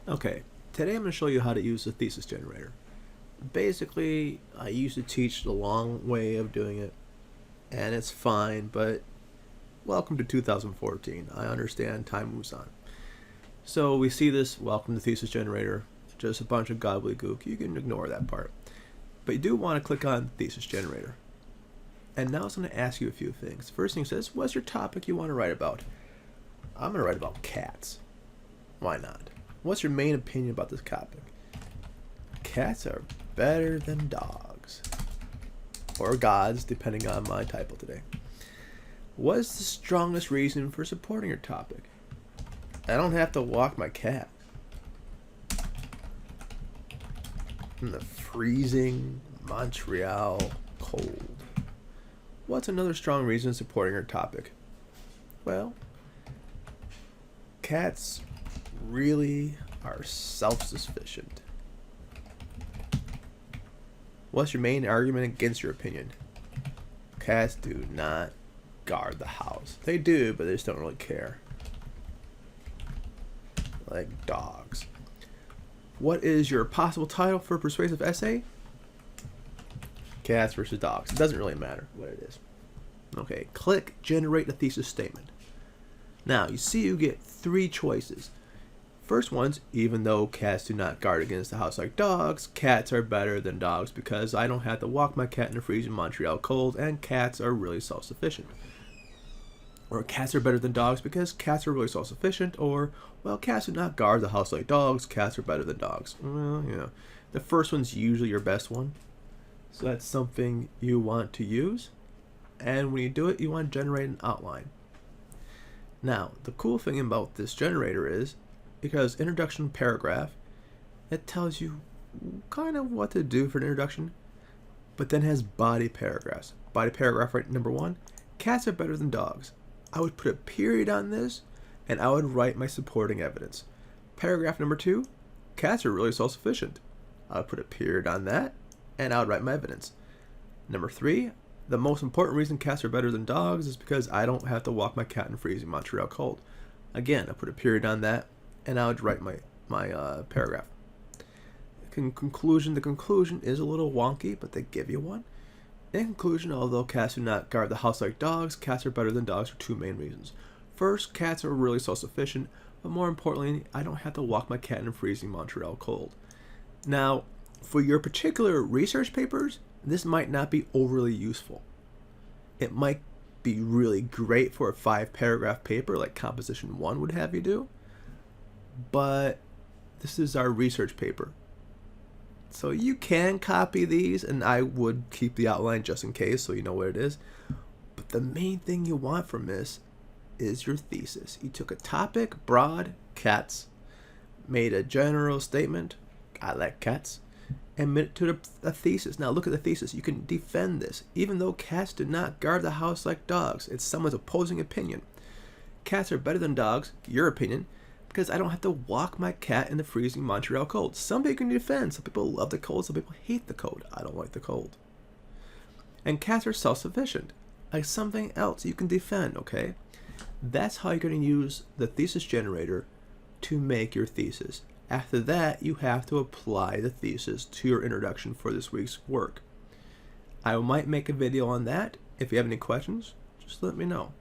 Okay, today I'm going to show you how to use the thesis generator. Basically, I used to teach the long way of doing it, and it's fine, but welcome to 2014. I understand time moves on. So we see this, welcome to thesis generator, just a bunch of gobbledygook. You can ignore that part. But you do want to click on thesis generator. And now it's going to ask you a few things. First thing it says, what's your topic you want to write about? I'm going to write about cats. Why not? What's your main opinion about this topic? Cats are better than dogs. Or gods, depending on my title today. What is the strongest reason for supporting your topic? I don't have to walk my cat in the freezing Montreal cold. What's another strong reason supporting your topic? Well, cats really are self-sufficient. What's your main argument against your opinion? Cats do not guard the house. They do, but they just don't really care. Like dogs. What is your possible title for a persuasive essay? Cats versus dogs. It doesn't really matter what it is. Okay, click generate a thesis statement. Now, you see you get three choices. First one's, even though cats do not guard against the house like dogs, cats are better than dogs because I don't have to walk my cat in the freezing Montreal cold, and cats are really self-sufficient. Or cats are better than dogs because cats are really self-sufficient, or, well, cats do not guard the house like dogs, cats are better than dogs. Well, the first one's usually your best one, so that's something you want to use, and when you do it, you want to generate an outline. Now, the cool thing about this generator is, because introduction paragraph, it tells you kind of what to do for an introduction, but then has body paragraphs. Body paragraph right number 1, cats are better than dogs. I would put a period on this, and I would write my supporting evidence. Paragraph number 2, cats are really self-sufficient. I would put a period on that, and I would write my evidence. Number 3, the most important reason cats are better than dogs is because I don't have to walk my cat in freezing Montreal cold. Again, I put a period on that, and I would write my paragraph. The conclusion is a little wonky, but they give you one. In conclusion, although cats do not guard the house like dogs, cats are better than dogs for two main reasons. First, cats are really self-sufficient, but more importantly, I don't have to walk my cat in a freezing Montreal cold. Now, for your particular research papers, this might not be overly useful. It might be really great for a 5-paragraph paper like Composition 1 would have you do, but this is our research paper. So you can copy these, and I would keep the outline just in case so you know what it is. But the main thing you want from this is your thesis. You took a topic, broad, cats, made a general statement, I like cats, and made it to a thesis. Now look at the thesis. You can defend this. Even though cats do not guard the house like dogs, it's someone's opposing opinion. Cats are better than dogs, your opinion, because I don't have to walk my cat in the freezing Montreal cold. Some people can defend. Some people love the cold. Some people hate the cold. I don't like the cold. And cats are self-sufficient. Like something else you can defend, okay? That's how you're going to use the thesis generator to make your thesis. After that, you have to apply the thesis to your introduction for this week's work. I might make a video on that. If you have any questions, just let me know.